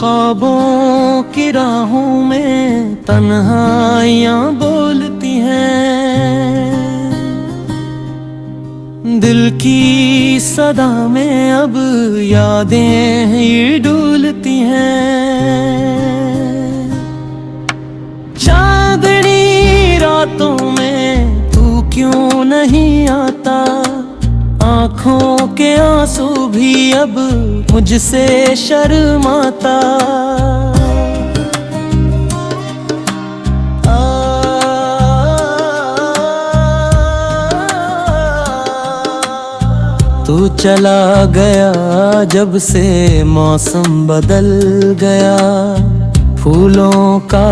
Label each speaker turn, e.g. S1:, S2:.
S1: ख्वाबों की राहों में तन्हाइयाँ बोलती हैं, दिल की सदा में अब यादें ही डूलती हैं। चांदनी रातों में तू क्यों नहीं आता, आँखों के आंसू भी अब मुझसे शर्माता। तू चला गया जब से मौसम बदल गया, फूलों का